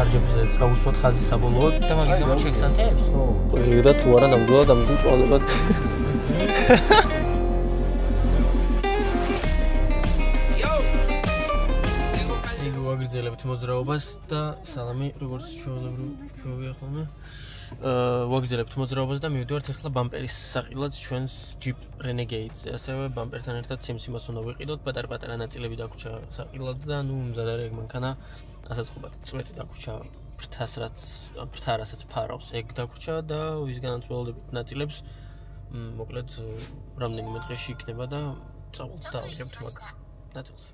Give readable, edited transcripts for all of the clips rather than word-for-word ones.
ხარჯებზეც გავუსვათ ხაზი საბოლოოდ და მაგის გამო შექსანთებს? ზეგდა თუ არა ნამდვილად ამ მწვალებად. ვაგრძელებთ მოძრაობას და სალამი, როგორც ჩვეულებრივია ხოლმე. ვაგრძელებთ მოძრაობას და მივდივართ ახლა ბამპერის საყიდლად ჩვენს Jeep Renegade-ზე. ასევე ბამპერთან ერთად სიმსიმაც უნდა ვიყიდოთ, პატარ-პატარა ნაწილები დაგვრჩა საყიდლად და მზად არის ეგ მანქანა ასაწყობად წვეთი დაგვრჩა ფრთა რასაც ფარავს ეგ დაგვრჩა და ვისგანაც ველოდებით ნაწილებს მოკლედ რამდენიმე დღეში იქნება და წავალთ და ავიღებთ მაგ ნაწილს.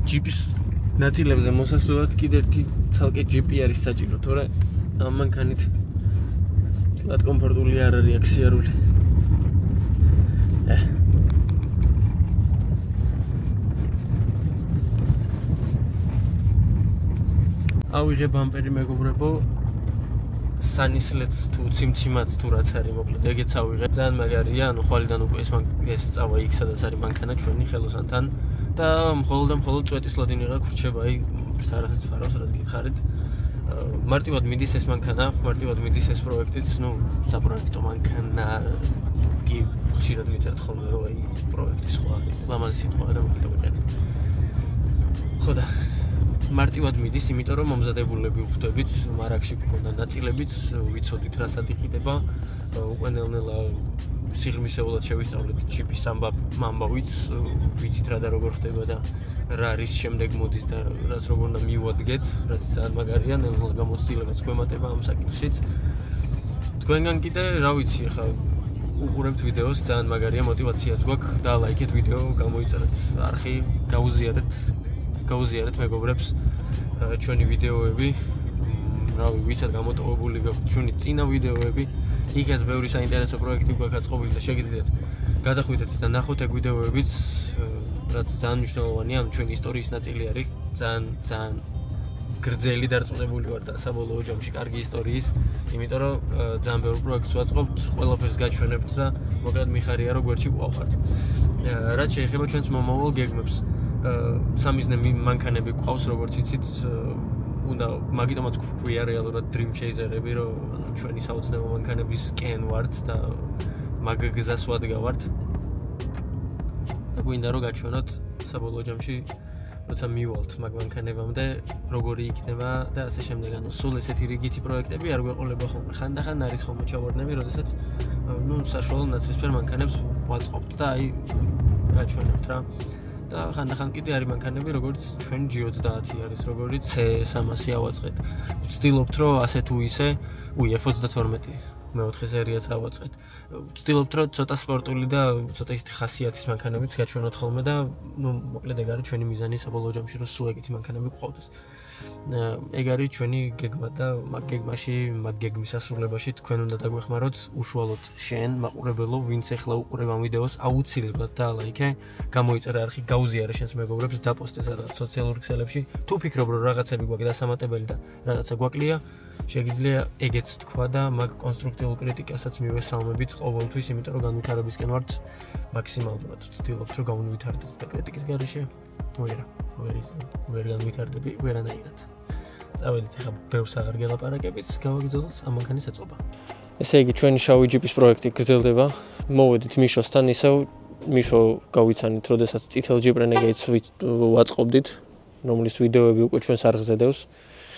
Jeep-ის ნაწილებზე მოსასვლელად კიდე ერთი ცალკე Jeep-ი არის საჭირო, თორე ამ მანქანით თლად კომფორტული არ არის აქ სიარული. ავიღე ბამპერი მეგობრებო, სანისლეთს თუ ციმციმაც თუ რაც არის მოკლედ ეგეც ავიღე. ძალიან მაგარია, ანუ ხვალიდან უკვე ეს წავა იქ სადაც არის მანქანა ჩვენი ხელოსანთან. და მხოლოდ წვეთის ლადინიღა გრჩება, აი ფრთა რასაც ფარავს, რაც გითხარით. მარტივად მიდის ეს მანქანა, მარტივად მიდის ეს პროექტიც, საპროექტო მანქანა კი ხშირად მიწერთ ხოლმე, რომ აი პროექტი სხვა, ლამაზი სიტყვა და მოკლედ ვიყენებ. ხო და მარტივად მიდის, იმიტომ რომ მომზადებულები ვხვდებით, მარაგში გქონდა ნაწილებიც, ვიცოდით რასაც იყიდება, უკვე ნელ-ნელა სიღრმისეულად შევისწავლეთ Jeep-ის ამბავიც, ვიცით რა და როგორ ხდება და რა არის შემდეგ მოდის და რაც როგორ უნდა მივადგეთ, რაც ძალიან მაგარია, ნელ-ნელა გამოცდილებაც გვემატება ამ საკითხშიც. თქვენგან კიდე, რა ვიცი, ხა უყურებთ ვიდეოს, ძალიან მაგარია, мотиваციაც გვაქვს და ლაიქეთ ვიდეო, გამოიწერეთ არხი, გაუზიარეთ მეგობრებს ჩვენი ვიდეოები, რავი, ვისაც გამოტოვებული გაქვთ ჩვენი წინა ვიდეოები. იქაც ბევრი საინტერესო პროექტი გვაქვს აწყობილი და შეგიძლიათ გადახვიდეთ და ნახოთ ეგ ვიდეოებიც, რაც ძალიან მნიშვნელოვანია, ანუ ჩვენი ისტორიის ნაწილი არის, ძალიან გრძელი დარწმუნებული ვარ და საბოლოო ჯამში კარგი ისტორიის, იმიტომ რომ ძალიან ბევრ პროექტს ვაწყობთ, ყველაფერს გაჩვენებთ და მოკლედ მიხარია რომ გვერდში გვყავთ. რაც შეეხება ჩვენს მომავალ გეგმებს, სამიზნე მანქანები გვყავს, როგორც იცით, უნდა მაგიტომაც გვქვია რეალურად dream chaser-ები, რომ ჩვენი საოცნებო მანქანების კენ ვართ და მაგ გზას ვადგავართ. და გვინდა რომ გაჩვენოთ საბოლოო ჯამში, როცა მივალთ მაგ მანქანებამდე, როგორი იქნება და ასე შემდეგ. ანუ სულ ესეთი რიგითი პროექტები არ გვეყოლება ხოლმე. ხანდახან არის ხოლმე ჩავარდნები, როდესაც საშუალო ნაცრისფერ მანქანებს ვაწყობთ და აი გაჩვენებთ რა. და ხანდახან კიდე არის მანქანები, როგორც ჩვენ G30 არის, როგორც C300 ავაწყეთ. ვცდილობთ, რომ ასე თუ ისე, F32 მეოთხე სერიაც ავაწყეთ. ვცდილობთ, რომ ცოტა სპორტული და ცოტა ისეთი ხასიათის მანქანებიც გაჩვენოთ ხოლმე და მოკლედ ეგ არის ჩვენი მიზანი საბოლოო ჯამში, რომ სულ ეგეთი მანქანები გყავდეს. ეგ არის ჩვენი გეგმა და მაგ გეგმის ასრულებაში თქვენ უნდა დაგვეხმაროთ უშუალოდ შენ მაყურებელო, ვინც ახლა უყურებ ამ ვიდეოს, აუცილებლად დაალაიქე, გამოიწერე არხი, გაუზიარე შენს მეგობრებს, დაპოსტე სადღაც სოციალურ ქსელებში. თუ ფიქრობ, რომ რაღაცები გვაქვს დასამატებელი და რაღაცა გვაკლია, შეგიძლია ეგეც თქვა და მაგ კონსტრუქტიულ კრიტიკასაც მივესალმებით ყოველთვის, იმიტომ რომ განვითარებისკენ ვართ მაქსიმალურად. ვცდილობთ, რომ გავვითარდეთ და კრიტიკის გარეშე ვერ განვითარდები ვერანაირად. წავედით ახლა ბევრს აღარ გელაპარაკებით, გავაგრძელოთ ამ მანქანის აწყობა. ესე იგი, ჩვენი შავი Jeep-ის პროექტი გრძელდება. მოვედით მიშოსთან ისევ, მიშო გავიცანით, როდესაც წითელ Jeep Renegade-ს ვაწყობდით, რომლის ვიდეოები უკვე ჩვენს არხზე დევს.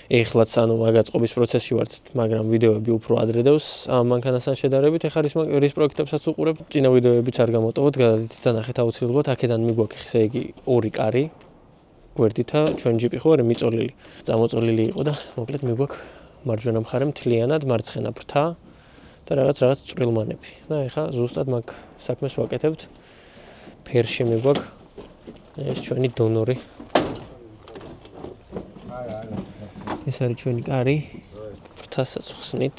ეხლაც ანუ მაგაწყობის პროცესში ვართ, მაგრამ ვიდეოები უფრო ადრე დევს ამ მანქანასთან შედარებით. ეხლა რის პროექტებსაც უყურებთ, წინა ვიდეოებიც არ გამოტოვოთ, გადადით და ნახეთ აუცილებლად. აქედან მიგვაქვს ესე იგი ორი კარი გვერდითა, ჩვენ Jeep-ი ხო არა მიწოლილი. წამოწოლილი იყო და მოკლედ მიგვაქვს მარჯვენა მხარე მთლიანად, მარცხენა ფრთა და რაღაც წვრილმანები. და ეხლა ზუსტად მაგ საქმეს ვაკეთებთ. ფერში მიგვაქვს ეს ჩვენი დონორი. ეს არის ჩვენი კარი. ფრთასაც ხსნით.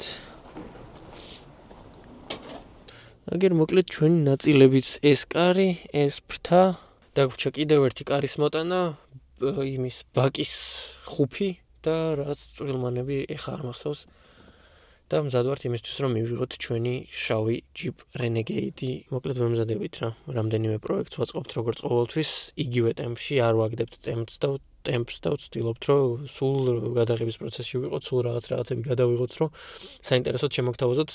აგერ მოკლედ ჩვენი ნაწილებიც ეს კარი, ეს ფრთა, დაგვრჩა კიდევ ერთი კარის მოტანა, იმის ბაკის ხუფი, და რაღაც წვრილმანები ეხა არ მახსოვს. და მზად ვართ იმისთვის, რომ მივიღოთ ჩვენი შავი Jeep Renegade. მოკლედ ვემზადებით რა. რამდენიმე პროექტს ვაწყობთ როგორც ყოველთვის, იგივე ტემპში, არ ვაგდებთ ტემპს და ვცდილობთ, რომ სულ გადაღების პროცესში ვიყოთ, სულ რაღაცები გადავიღოთ, რომ საინტერესოდ შემოგთავაზოთ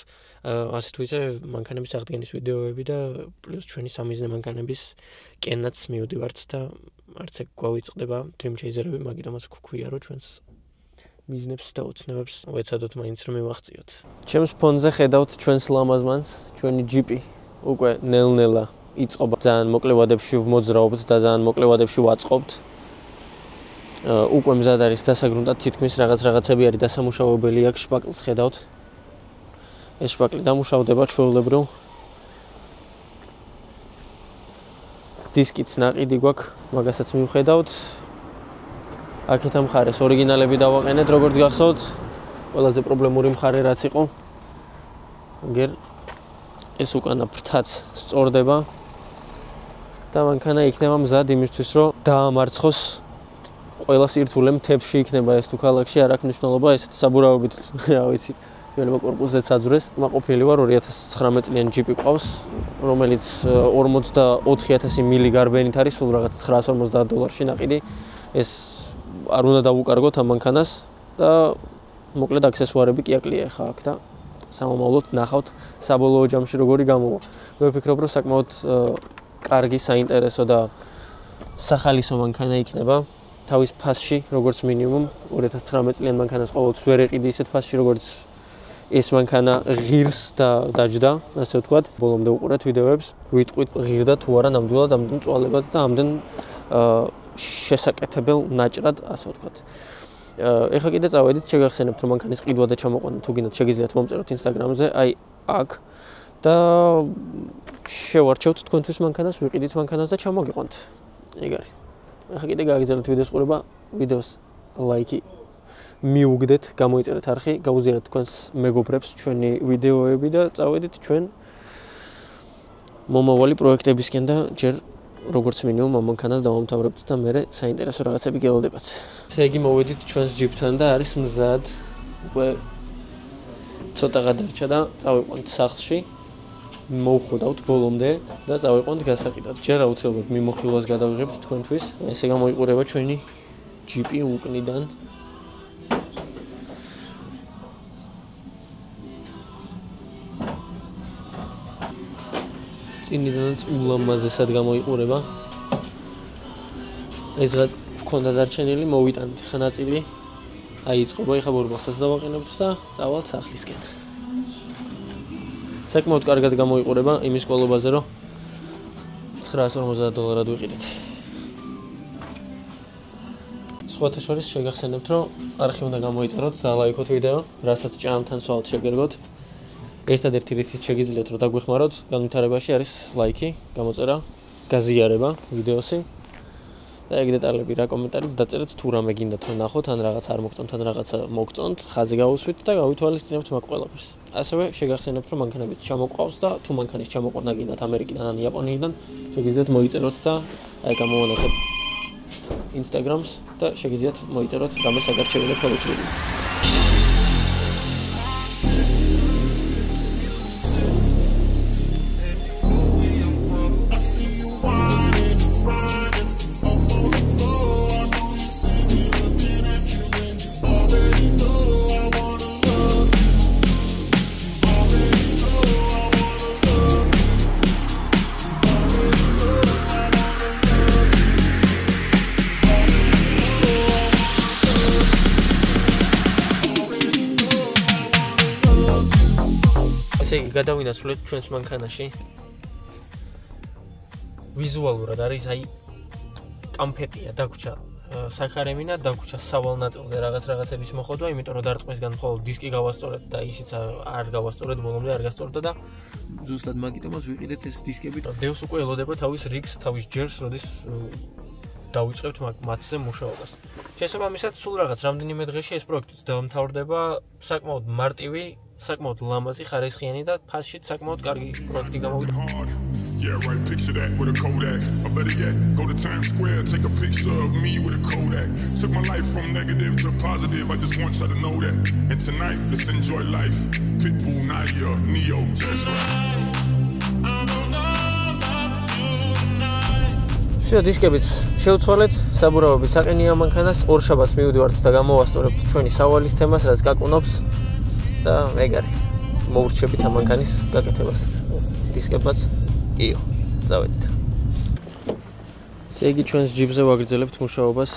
ასე თუ ისე მანქანების აღდგენის ვიდეოები და პლუს ჩვენი სამიზნე მანქანების კენაც მივდივართ და არც ეგ გვავიწყდება dream chaser-ები, მაგიტომაც გვქვია, რომ ჩვენს ბიზნესს და ოცნებებს ვეცადოთ მაინც რომ მივახციოთ. ჩემს ფონზე ხედავთ ჩვენს ლამაზმანს, ჩვენი ჯიპი უკვე ნელ-ნელა იწყობა. ძალიან მოკლე ვადებში ვმოძრაობთ და ძალიან მოკლე ვადებში ვაწყობთ. უკვე მზად არის დასაგრუნდად თითქმის რაღაცები არის დასამუშავებელი აქ შპაკლს ხედავთ. ეს შპაკლი დამუშავდება ჩვეულებრივ. დისკიც ნაყიდი გვაქვს, მაგასაც მივხედავთ. აქეთ ამ მხარეს ორიგინალები დავაყენეთ, როგორც გახსოვთ. ყველაზე პრობლემური მხარე რაც იყო. გერ ეს უკანა ფრთაც სწორდება და მანქანა იქნება მზად იმისთვის, რომ დაამარცხოს ყველა სირთულე მთებში იქნება ეს თუ ქალაქში არ აქვს მნიშვნელობა, ესეთ საბურავებით, რა ვიცი, შეიძლება კორპუსზეც აძვრეს. მაყოფილი ვარ 2019 წლიანი ჯიპი ყავს, რომელიც 44000 მილი გარბენით არის, სულ რაღაც $950 ნაყიდი. ეს არ უნდა დავუკარგოთ ამ მანქანას და მოკლედ აქსესუარები კი აკლია ხა აქ და სამომავლოდ ნახავთ საბოლოო ჯამში როგორი გამოვა. მე ვფიქრობ, რომ საკმაოდ კარგი, საინტერესო და სახალისო მანქანა იქნება. თავის ფასში, როგორც მინიმუმ 2019 წლიან მანქანას ყოველთვის ვერ ეყიდი ისეთ ფასში, როგორც ეს მანქანა ღირს და დაჯდა, ასე ვთქვათ. ბოლომდე უყურეთ ვიდეოებს, ვიტყვით ღირდა თუ არა ნამდვილად ამდენ წვალებად და ამდენ შესაკეთებელ ნაჭრად, ასე ვთქვათ. ეხლა კიდე წავედით, შეგახსენებთ, რომ მანქანის ყიდვა და ჩამოყვანა თუ გინდათ შეგიძლიათ მომწეროთ Instagram-ზე, აი აქ და შევარჩევთ თქვენთვის მანქანას, ვიყიდით მანქანას და ჩამოგიყვანთ. ეგ არის. ეხლა კიდე გააგრძელებთ ვიდეოს ყურება, ვიდეოს ლაიქი მიუგდეთ, გამოიწერეთ არხი, გაუზიარეთ თქვენს მეგობრებს ჩვენი ვიდეოები და წავედით ჩვენ მომავალი პროექტებისკენ და ჯერ როგორც მინიმუმ ამ მანქანას დავამთავრებთ და მერე საინტერესო რაღაცები გელოდებათ. ესე იგი მოვედით ჩვენს ჯიპთან და არის მზად. უკვე ცოტა გადარჩა და წავიყვანთ სახლში. მოვხვდავთ ბოლომდე და წავიყვანთ გასაყიდად. ჯერ აუცილებლად მიმოხილვას გადავიღებთ თქვენთვის. ესე გამოიყურება ჩვენი ჯიპი უკნიდან. წინიდანაც ულამაზესად გამოიყურება. ეს რა გქონდა დარჩენილი, მოვიტანეთ ხა ნაწილი. აი იწყობა, ეხა ბორბალსაც დავაყენებთ და წავალთ სახლისკენ. საკმაოდ კარგად გამოიყურება იმის კვალობაზე, რომ $950 ვიყიდეთ. სხვათა შორის შეგახსენებთ, რომ არხი უნდა გამოიწეროთ და ლაიქოთ ვიდეო, რასაც ჭამთან სვალთ შეგერგოთ. ერთადერთი რითიც შეგიძლიათ რომ დაგვეხმაროთ, განვითარებაში არის ლაიქი, გამოწერა, გაზიარება ვიდეოსი. და ეგ დეტალები რა კომენტარიც დაწერეთ თუ რამე გინდათ რომ ნახოთ, ან რაღაც არ მოგწონთ, ან რაღაცა მოგწონთ, ხაზი გავუსვით და გავითვალისწინებთ მაგ ყველაფერს. ასევე შეგახსენებთ რომ მანქანებიც ჩამოყავს და თუ მანქანის ჩამოყვანა გინდათ ამერიკიდან ან იაპონიიდან, შეგიძლიათ მოიწეროთ და აი გამოვანახეთ Instagram-ს და შეგიძლიათ მოიწეროთ რამე საგარჩევინო ხელისუფლება. გადავინაცვლეთ ჩვენს მანქანაში. ვიზუალურად არის აი კამფეტია დაგვრჩა საქარემინა, დაგვრჩა სავალ ნაწილზე რაღაცების მოხდვა, იმიტომ რომ დარტყმისგან მხოლოდ დისკი გავასწორეთ და ისიც არ გავასწორეთ, ბოლომდე არ გასწორდა და ზუსტად მაგიტომაც ვიყიდეთ ეს დისკები. დევს უკვე ელოდება თავის რიგს, თავის ჯერს, როდის დავიწყებთ მათზე მუშაობას. შესაბამისად, სულ რაღაც რამდენიმე დღეში ეს პროექტიც დაამთავრდება, საკმაოდ მარტივი, საკმაოდ ლამაზი, ხარისხიანი და ფასშიც საკმაოდ კარგი პროექტი გამოვიდა. Yeah, right, picture that with a Kodak. Or better yet, go to Times Square, take a picture of me with a Kodak. Took my life from negative to positive, I just want y'all to know that. And tonight, let's enjoy life. Pitbull, Naya, Neo, that's right. Всё, დისკებიც შევცვალეთ, საბურავებით საყენია მანქანას, ორ შაბათს მივდივართ და გამოვასწორებთ ჩვენი სავალის თემას, რაც გაკუნობს და ეგარი. მოვურჩებით ამ მანქანის გაკეთებას. დისკებმაც იო, წავედით. ესე იგი ჩვენს ჯიბზე ვაგრძელებთ მუშაობას.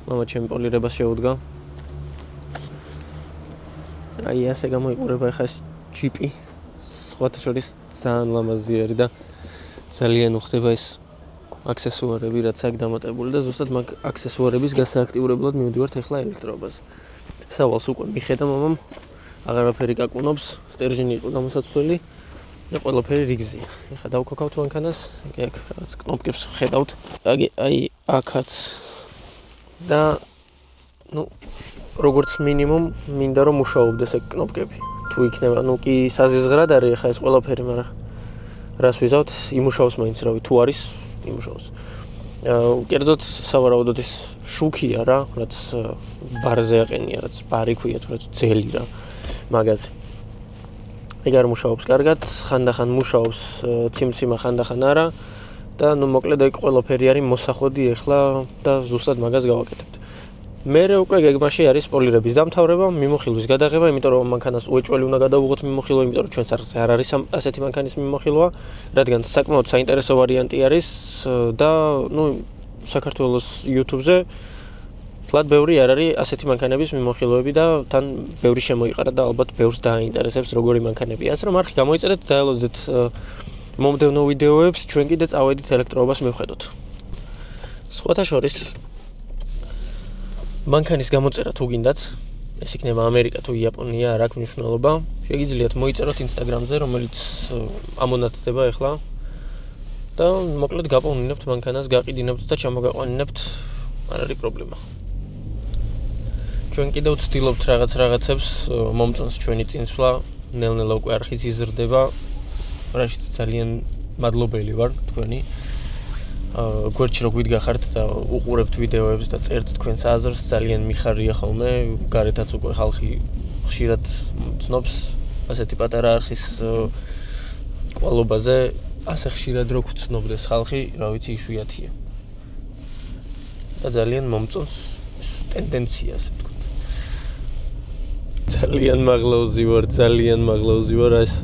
მამა ჩემი პოლირებას შეუდგა. აი ასე გამოიყურება ახლა ეს ჯიპი. სხვათა შორის ძალიან ლამაზი არის და ძალიან უხდება ეს აქსესუარები, რაც აქ დამატებული და ზუსტად მაგ აქსესუარების გასააქტიურებლად მივდივართ ახლა ელექტროობაზე. სავალს უკვე მიხედა მამამ, აღარაფერი გაკუნობს, სტержენი იყო გამოსაცვლელი და ყველაფერი რიგზია. ახლა დავქოქავთ მანქანას, აქ რაღაც კნოპკებს ხედავთ. აი აქაც და როგორც მინიმუმ მინდა რომ მუშაობდეს ეგ კნოპკები. თუ იქნება, კი საზიზღრად არის ახლა ეს ყველაფერი, მაგრამ რას ვიზავთ, იმუშაოს მაინც რავი, თუ არის იმუშაოს. კერძოდ სავარაუდოდ ის შუქია რა, რაც ბარზე აყენია, რაც ბარი ქვია თუ რაც ძელი რა მაგაზე. ეგ არ მუშაობს კარგად, ხანდახან მუშაობს ციმციმა, ხანდახან არა და მოკლედ ეგ ყველაფერი არის მოსახოდი ახლა და ზუსტად მაგას გავაკეთებთ. მერე უკვე გეგმაში არის პოლირების დამთავრება, მიმოხილვის გადაღება, იმიტომ რომ მანქანას უეჭველი უნდა გადავუღოთ მიმოხილვა, იმიტომ რომ ჩვენს არხზე არ არის ასეთი მანქანის მიმოხილვა, რადგან საკმაოდ საინტერესო ვარიანტი არის და საქართველოს YouTube-ზე ფლად ბევრი არ არის ასეთი მანქანების მიმოხილვები და თან ბევრი შემოიყარა და ალბათ ბევრს დააინტერესებს როგორი მანქანებია. ასე რომ არხი გამოიწერეთ, დაელოდეთ მომდევნო ვიდეოებს, ჩვენ კიდე წავედით ელექტროობას მივხედოთ. სხვათა შორის მანქანის გამოწერა თუ გინდათ, ეს იქნება ამერიკა თუ იაპონია, არ აქვს მნიშვნელობა. შეგიძლიათ მოიწეროთ Instagram-ზე, რომელიც ამონათდება ახლა და მოკლედ გაპოვნინებთ მანქანას, გაყიდინებთ და ჩამოგაყვანინებთ, არ არის პრობლემა. ჩვენ კიდევ ვცდილობთ რაღაცებს, მომწონს ჩვენი წინსვლა, ნელ-ნელა უკვე არხიც იზრდება, რაშიც ძალიან მადლობელი ვარ თქვენი. გვერდში რო გვიდგახართ და უყურებთ ვიდეოებს და წერთ თქვენს აზრს, ძალიან მიხარია ხოლმე, გარეთაც უკვე ხალხი ხშირად ცნობს ასეთი პატარა არხის კვალობაზე, ასე ხშირად რო გვცნობდეს ხალხი, რა ვიცი, იშვიათია. და ძალიან მომწონს ეს ტენდენცია, ასე ვთქვათ. ძალიან მაღლავზი ვარ ეს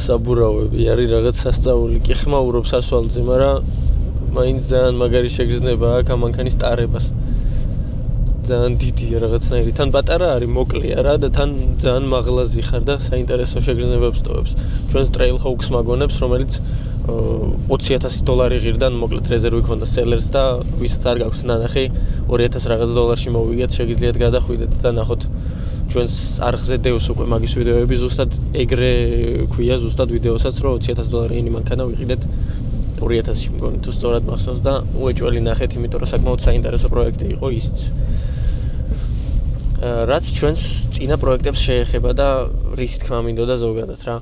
საბურავები, არის რაღაც სასწაული, კი ხმაურობს ასვალზე, მაგრამ მაინც ძალიან მაგარი შეგრძნება აქ ამ მანქანის ტარებას. ძალიან დიდია რაღაცნაირი, თან პატარა არის, მოკლეა რა და თან ძალიან მაღლაზი ხარ და საინტერესო შეგრძნებებს ტოვებს. ჩვენს Trailhawks მაგონებს, რომელიც $20,000 ღირდა, მოკლედ რეზერვი ქონდა სელერს და ვისაც არ გაქვს ნანახი, $2,000 რაღაც დოლარში მოვიგეთ, შეგიძლიათ გადახვიდეთ და ნახოთ ჩვენს არხზე დევს უკვე მაგის ვიდეოები, ზუსტად ეგრე ქვია, ზუსტად ვიდეოსაც, რომ $20,000 მანქანა ვიყიდეთ 2000-ში მგონი თუ სწორად მახსოვს და უეჭველი ნახეთ, იმიტომ რომ საკმაოდ საინტერესო პროექტი იყო ისიც. რაც ჩვენს წინა პროექტებს შეეხება და რის თქმა მინდოდა ზოგადად რა.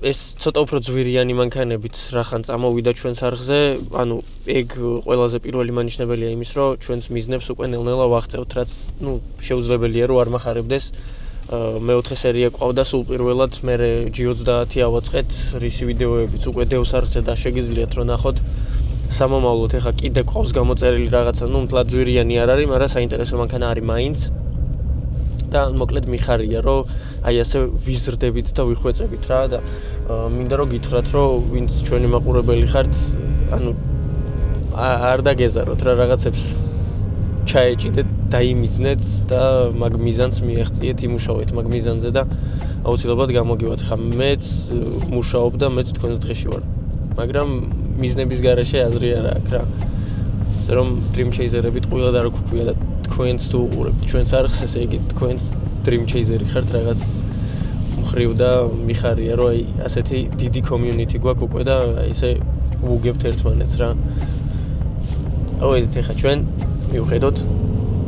ეს ცოტა უფრო ძვირიანი მანქანებით რახან წამოვიდა ჩვენს არხზე, ანუ ეგ ყველაზე პირველი მანიშნებელია იმის, რომ ჩვენს მიზნებს უკვე ნელ-ნელა ვაღწევთ, რაც შეუძლებელია რომ არ მახარებდეს. მეოთხე სერია ყავდა სულ პირველად, მერე G30 ავაწყეთ, რისი ვიდეოებიც უკვე დევს არხზე და შეგიძლიათ რომ ნახოთ. სამომავლოდ ეხა კიდე ყავს გამოწერილი რაღაცა, მთლად ძვირიანი არ არის, მაგრამ საინტერესო მანქანა არის მაინც. და მოკლედ მიხარია, რომ აი ასე ვიზრდებით და ვიხვეწებით რა და მინდა რომ გითხრათ, რომ ვინც ჩვენი მაყურებელი ხართ, ანუ არ დაგეზაროთ რა რაღაცებს ჩაეჭიდეთ, დაიმიზნეთ და მაგ მიზანს მიაღწიეთ, იმუშაოთ მაგ მიზანზე და აუცილებლად გამოგივათ. ხა მეც მუშაობ და მეც თქვენს დღეში ვარ. მაგრამ მიზნების გარეშე აზრი არ აქვს რა. ასე რომ Dream Chaser-ებით ყველა და რო გქვია და თქვენს თუ უყურებთ ჩვენს არხს, ესე იგი თქვენს Dream Chaser-ი ხართ რაღაც მხრივ და მიხარია, რომ აი ასეთი დიდი community გვაქვს უკვე და ესე უგებთ ერთმანეთს რა. ავედით ეხა ჩვენ მივხედოთ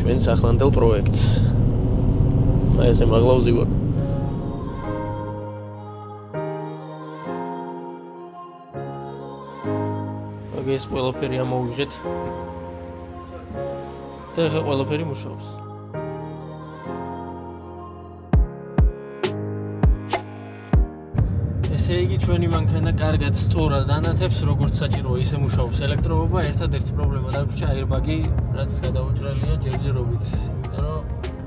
ჩვენს ახლანდელ პროექტს. აი ესე მაღლავზი ვარ. ეს ყველაფერი ამოვიღეთ. და ახლა ყველაფერი მუშაობს. ესე იგი ჩვენი მანქანა კარგად სწორად ანათებს, როგორც საჭიროა, ისე მუშაობს ელექტროობა. ერთადერთი პრობლემა დაგვრჩა airbag-ი, რაც გადაუჭრელია ჯერჯერობით, იმიტომ რომ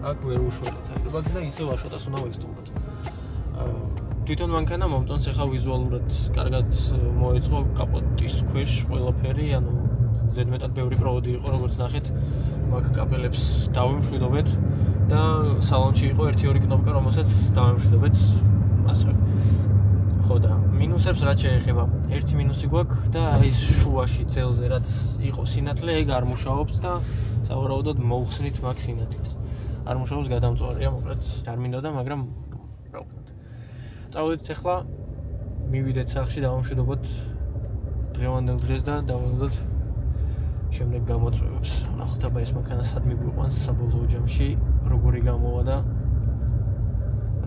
აქ ვერ უშველეთ airbag-ს და ისე ვაშოტას უნდა ვესტუმროთ. თვითონ მანქანა მომწონს ახლა ვიზუალურად კარგად მოეწყო კაპოტის ქვეშ ყველაფერი, ანუ ზედმეტად ბევრი პროვოდი იყო, როგორც ნახეთ, მაგ კაპელებს დავიმშვიდობეთ და სალონში იყო 1-2 კნოპკა, რომელსაც დავიმშვიდობეთ ასე. ხო და მინუსებს რაც შეეხება, ერთი მინუსი გვაქვს და ის შუაში ძელზე რაც იყო სინათლე, ეგ არ მუშაობს და სავარაუდოდ მოუხსნით მაგ სინათლეს. არ მუშაობს, გადამწვარია, მოკლედ არ მინდოდა, მაგრამ რა ვქნათ. წავედით ახლა, მივიდეთ სახლში, დავამშვიდობოთ დღევანდელ დღეს და დავველოდოთ შემდეგ გამოწვევებს. ნახოთ აბა ეს მანქანა სად მიგვიყვანს საბოლოო ჯამში, როგორი გამოვა და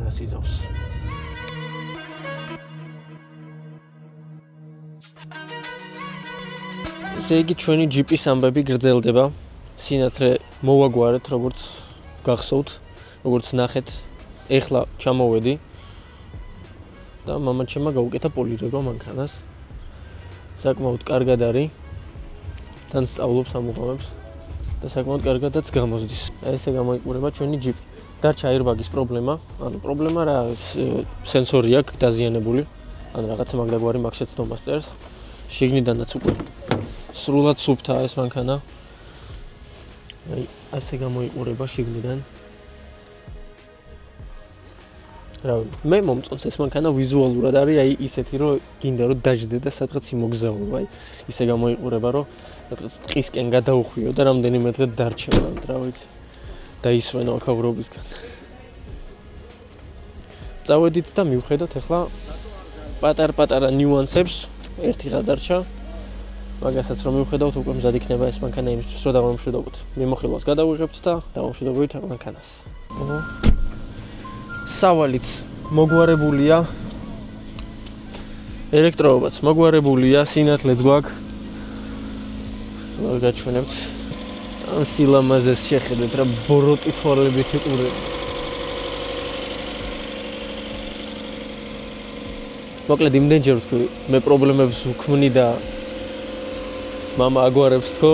რა სიზავს. ესე იგი ჩვენი ჯიპის ამბები გრძელდება. სინათლე მოვაგვარეთ, როგორც გახსოვთ, როგორც ნახეთ, ეხლა ჩამოვედი და მამაჩემმა გაუკეთა პოლირება მანქანას. საკმაოდ კარგად არის. თან სწავლობს ამოღამებს და საკმაოდ კარგადაც გამოსდის. ესე გამოიყურება ჩვენი ჯიპი. დარჩა airbag-ის პრობლემა, ანუ პრობლემა რა, სენსორი აქვს დაზიანებული, ანუ რაღაცა მაგდაგვარი მაგ შეცდომას წერს. შიგნიდანაც უკვე სრულად სუფთაა ეს მანქანა. აი, ასე გამოიყურება შიგნიდან. რა ვიცი, მე მომწონს ეს მანქანა ვიზუალურად არის, აი ისეთი, რომ გინდა რომ დაждდე და სადღაც იმოგზაურო, აი ისე გამოიყურება, რომ სადღაც ტყისკენ გადაუხვიო და რამდენიმე დღე დარჩება, რა ვიცი. დაისვენო აქავრობისგან. წავედით და მივხედოთ ახლა პატარ-პატარა ნიუანსებს, ერთი გადარჩა. მაგასაც რომ მივხედავთ, უკვე მზად იქნება ეს მანქანა იმისთვის, რომ დავამშვიდობოთ. მიმოხილვას გადავიღებთ და დავამშვიდობოთ მანქანას. სავალიც მოგვარებულია. ელექტროობაც მოგვარებულია, სინათლეც გვაქვს. გაჩვენებთ. ამ სილამაზეს შეხედეთ რა ბოროტი თვალებით იყურება. მოკლედ იმდენჯერ ვთქვი, მე პრობლემებს ვქმნი და მამა აგვარებს თქო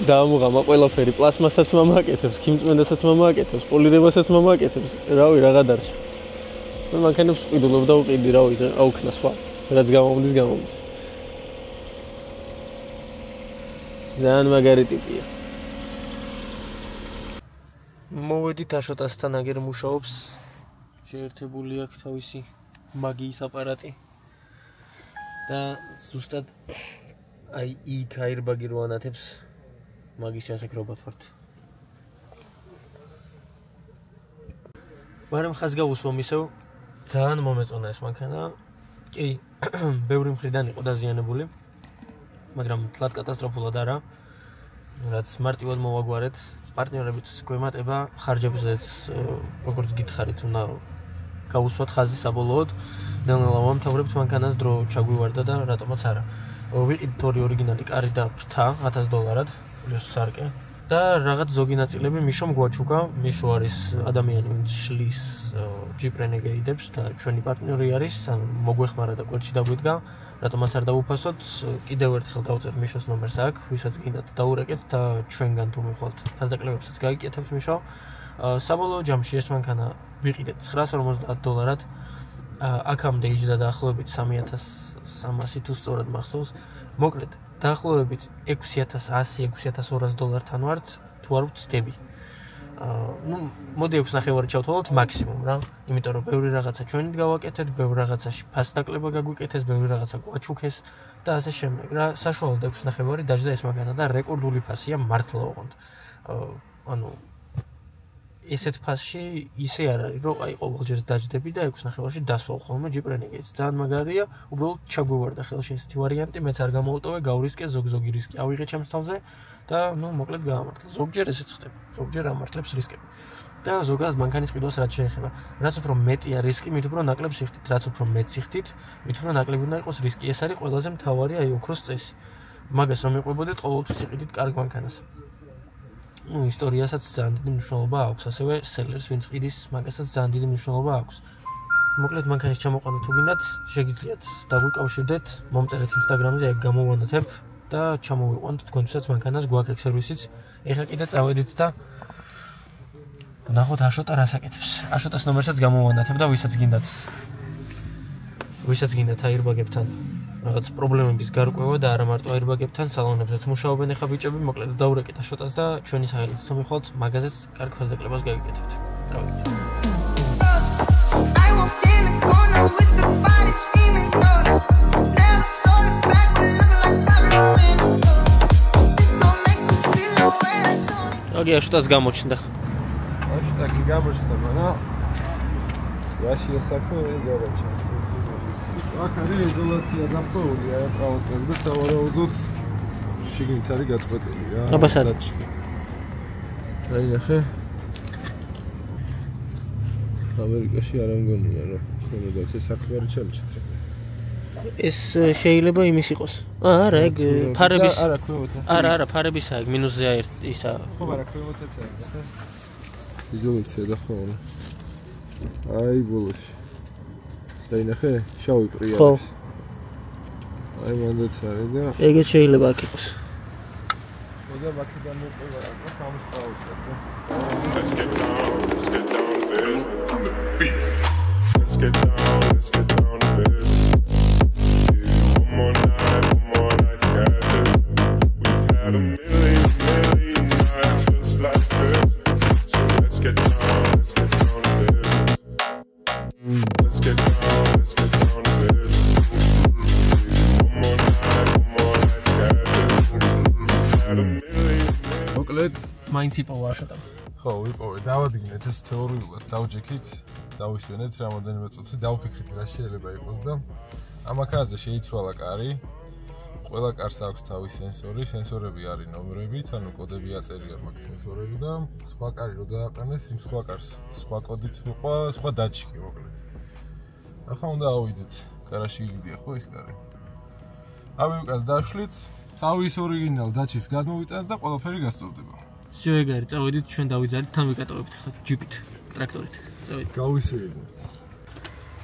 დაამუღამა ყველაფერი, პლასმასაც მამა აკეთებს, ქიმწმენდასაც მამა აკეთებს, პოლირებასაც მამა აკეთებს. რავი, რა გადარჩა. მე მანქანებს ვყიდულობ და ვყიდი, რავი, აუქნა სხვა. რაც გამომდის, გამომდის. ძალიან მაგარი ტიპია. მოვედით აშოტასთან, აგერ მუშაობს. შეერთებული აქვს თავისი მაგიის აპარატი. და ზუსტად აი იქ airbag-ი რო ანათებს მაგის შესაძლებლობად ვართ. ვარემ ხას გავუსვო მისევ, ძალიან მომეწონა ეს მანქანა. კი, ბევრი მხრიდან იყო დაზიანებული, მაგრამ თლად კატასტროფულად არა. რაც მარტივად მოვაგვარეთ, პარტნიორებიც გვემატება, ხარჯებზეც როგორც გითხარით, უნდა გავუსვათ ხაზი საბოლოოდ. ნელ-ნელა ვამთავრებთ მანქანას დრო ჩაგვივარდა და რატომაც არა. ვიყიდით ორი ორიგინალი კარი და ფრთა $1000 პლუს სარკე და რაღაც ზოგი ნაწილები მიშომ გვაჩუკა. მიშო არის ადამიანი, ვინც შლის Jeep Renegade-ებს და ჩვენი პარტნიორი არის, ანუ მოგვეხმარა და კვერტში დაგვიდგა. რატომაც არ დავუფასოთ, კიდევ ერთხელ დავწერ მიშოს ნომერს აქ, ვისაც გინდათ დაურეკეთ და ჩვენგან თუ მიხვალთ ფასდაკლებებსაც გაიგეკეთებთ მიშო. საბოლოო ჯამში ეს მანქანა ვიყიდეთ $950. აქამდე იჯდა დაახლოებით $3300 თუ სწორად მახსოვს. მოკლედ, დაახლოებით $6100-6200-თან ვართ, თუ არ ვწდები. ну, მოდი 6.5 ჩავთვალოთ მაქსიმუმ რა. იმიტომ რომ ბევრი რაღაცა ჩვენით გავაკეთეთ, ბევრი რაღაცაში ფასდაკლება გაგვიკეთეს, ბევრი რაღაცა გვაჩუქეს და ასე შემდეგ რა. საშუალოდ 6.5 დაჯდა ეს მანქანა და რეკორდული ფასია მართლა ოღონდ. ანუ ესეთ ფასში ისე არ არის, რომ აი ყოველჯერ დაჯდები და 6.5-ში დასვავ ხოლმე Jeep Renegade-ს. ძალიან მაგარია, უბრალოდ ჩაგვივარდა ხელში ესეთი ვარიანტი, მეც არ გამოვუტოვე, გავრისკე, ზოგი რისკი ავიღე ჩემს თავზე და ну, მოკლედ გაამართლა. ზოგჯერ ესეც ხდება, ზოგჯერ ამართლებს რისკები. და ზოგადად მანქანის ყიდვას რაც შეეხება, რაც უფრო მეტია რისკი, მით უფრო ნაკლებ სიხდით, რაც უფრო მეტ სიხდით, მით უფრო ნაკლები უნდა იყოს რისკი. ეს არის ყველაზე მთავარი აი ოქროს წესი. მაგას რომ იყვებოდეთ, ყოველთვის იყიდით კარგ მანქანას. ისტორიასაც ძალიან დიდი მნიშვნელობა აქვს, ასევე სელერს ვინც ყიდის, მაგასაც ძალიან დიდი მნიშვნელობა აქვს. მოკლედ მანქანის ჩამოყვანა თუ გინდათ, შეგიძლიათ დაგვიკავშირდეთ, მომწერეთ Instagram-ზე, ეგ გამოვანათებ და ჩამოვიყვანთ თქვენთვისაც მანქანას გვაქვს სერვისიც. ეხლა კიდე წავედით და ნახოთ აშოტა რას აკეთებს. აშოტას ნომერსაც გამოვანათებ და ვისაც გინდათ აირბაგებთან რაღაც პრობლემების გარკვევა და არა მარტო აირბაგებთან, სალონებზეც მუშაობენ ეხა ბიჭები, მოკლედ დაურეკეთ აშოტას და ჩვენი სახელით თუ მიხვალთ, მაგაზეც კარგ ფასდაკლებას გაიგეთებთ. დავით. I walked in the corner with the body screaming daughter. Never saw the back, but looking like Pablo. This gon' make me feel the way I told. Okay, აშოტას გამოჩნდა. აშოტა კი გამოჩნდა, მაგრამ რაშია საქმე ზარაჩა. აქ არის იზოლაცია დამხოულია, პროვოკატები და სავარაუდოდ შიგნით არის გაწყვეტილი რა. აბასად. აი ნახე. ამერიკაში არ ამგონია რომ ხომედაც ეს საქმე არ ჩაიჭრეთ. ეს შეიძლება იმის იყოს. არა, ეგ ფარების არა ქვემოთა. არა, ფარებისა ეგ მინუსზეა ისა. ხო, არა ქვემოთაც არის, ნახე. იზოლაცია და ხო. აი ბოლოში. და ნახე, შავი პრია. ხო. აი მანდაც არის და ეგეც შეიძლება აქ იყოს. მოდა მაქედან მოყვა რა, სამს პაუზას. Let's get down to business. On the beat. Let's get down to business. Yeah, one more night together. We've had a million nights just like this. So let's get down to business. Let's get down to business. Yeah, one more night together. We've had a million. მოკლედ მაინც იპოვა აშოტა. ხო, ვიპოვე, დავადგინეთ ეს თეორიულად, დავჯექით, დავისვენეთ რამოდენიმე წუთი, დავფიქრით რა შეიძლება იყოს და ამ აქაზე შეიცვალა კარი. ყველა კარს აქვს თავისი სენსორი, სენსორები არის ნომრებით, ანუ კოდები აწერია მაგ სენსორები და სხვა კარი რო დააყენეს, იმ სხვა კარს, სხვა კოდით მიყვა, სხვა დაჩიკი მოკლედ. ახლა უნდა ავიდეთ, კარაში იგდია ხო ეს კარი. ავიკას დაშლით, თავის ორიგინალ დაჩის გადმოვიტანეთ და ყველაფერი გასწორდება. всё ეგ არის, წავედით ჩვენ დავიძალით, თან ვიკატოვებთ ხა ჯიპით, ტრაქტორით. წავედით. გავისეირნეთ.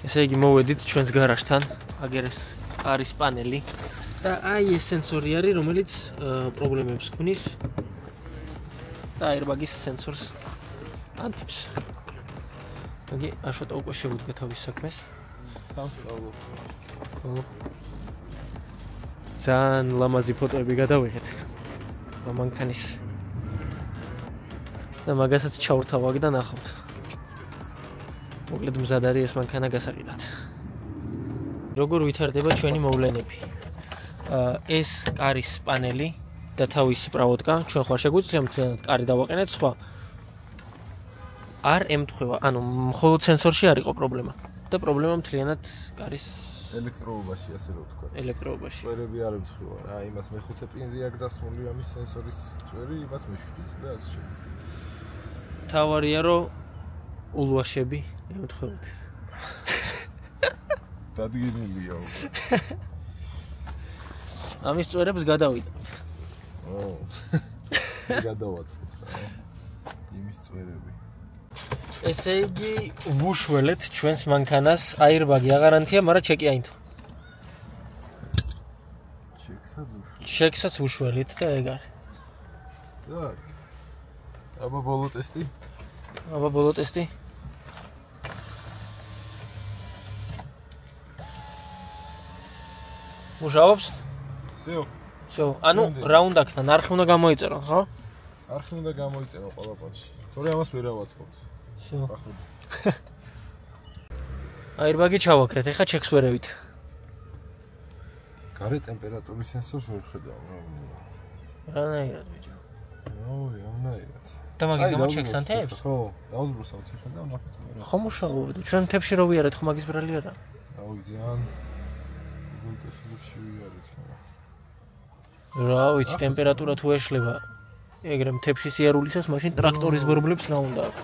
ესე იგი მოვედით ჩვენს გარაჟთან, აგერეს კარის პანელი და აი ეს სენსორი არის, რომელიც პრობლემებს ქმნის და airbag-ის სენსორს ანთებს. აგი აშოტა უკვე შევუდგა თავის საქმეს. ძალიან ლამაზი ფოტოები გადავიღეთ. მანქანის და მაგასაც ჩავრთავ და ნახავთ. მოკლედ მზად არის ეს მანქანა გასაყიდად. როგორ ვითარდება ჩვენი მოვლენები? ეს კარის პანელი და თავისი პროვოდკა, ჩვენ ხარ შეგვიძლია მთლიანად კარი დავაყენეთ, სხვა არ ემთხვევა, ანუ მხოლოდ სენსორში არ იყო პრობლემა და პრობლემა მთლიანად კარის ელექტროობაში ასე რომ ვთქვა. ელექტროობაში. წვერები არ ემთხვევა რა, იმას მეხუთე პინზე აქ დასმული ამის სენსორის წვერი, იმას მეშვიდს და ასე შემდეგ. თავარია რომ ულვაშები ემთხვევათ. დადგინილია უკვე. ამის წვერებს გადავიდეთ. გადავაწყოთ რა. იმის წვერები. ესე იგი ვუშველეთ ჩვენს მანქანას, airbag-ი აღარანთია, მაგრამ ჩეკი აინთო. ჩეკსაც ვუშველით და ეგ არის. так. აბა ბოლო ტესტი. მუშაობს? всё. ანუ რა უნდა ქნა, არხი უნდა გამოიწერონ, ხო? არხი უნდა გამოიწერო ყველა პონჩი. თორე ამას ვერ ავაწყობთ. всё. airbag-ი ჩავაქრეთ, ეხა ჩეკს ვერევით. გარე ტემპერატურის სენსორს ვერ ხედავ რა. რანაირად ბიჭო? ამნაირად. და მაგის გამო ჩეკს ანთებს? ხო, დაუძბროსავთ ეხლა და ვნახოთ. ხო მუშაობდი. ჩვენ მთებში რო ვიარეთ, ხო მაგის ბრალი არა? აუ ძალიან ვულტეშში ვიარეთ. რა ვიცი, ტემპერატურა თუ ეშლება ეგრე მთებში სიარულისას, მაშინ ტრაქტორის ბორბლებს რა უნდა აქვს?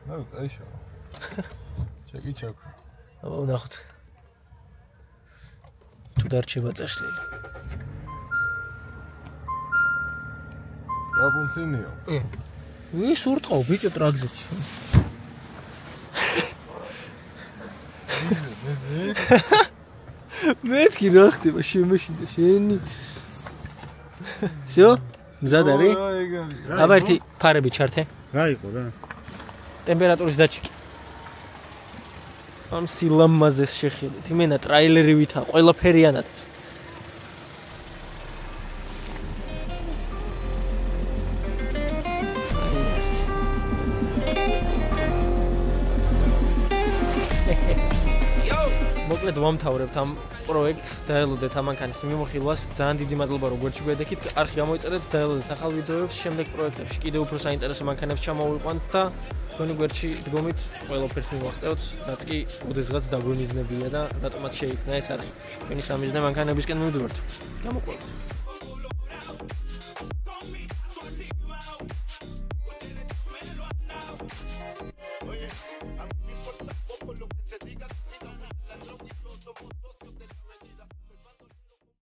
ნუ წაიშალა. ჩეკი ჩაქვი. აბა ვნახოთ. თუ დარჩება წაშლილი. სკაპუნცინიო. ის ურტყავ ბიჭო ტრაგზეთში. მეთქი რა ხდება შემეშინდა შენი. всё? მზად არის? აბა ერთი ფარები ჩართე. რა იყო რა? ტემპერატურის დაჩიკი. ამ სილამაზეს შეხედეთ. იმენა ტრაილერი ვითა, ყველაფერიანად. მოკლედ ვამთავრებთ ამ პროექტს, დაელოდეთ ამანქანის მიმოხილვას. ძალიან დიდი მადლობა როგორც გვედექით. არხი გამოიწერეთ, დაელოდეთ ახალ ვიდეოებს, შემდეგ პროექტებში კიდევ უფრო საინტერესო მანქანებს ჩამოვიყვანთ და თქვენი გვერდში დგომით ყველაფერს მივაღწევთ, რაც კი ოდესღაც დაგვემიზნებია და რატომაც შეიქმნა ეს არხი. თქვენი სამიზნე მანქანებისკენ მივდივართ. გამოყვებით.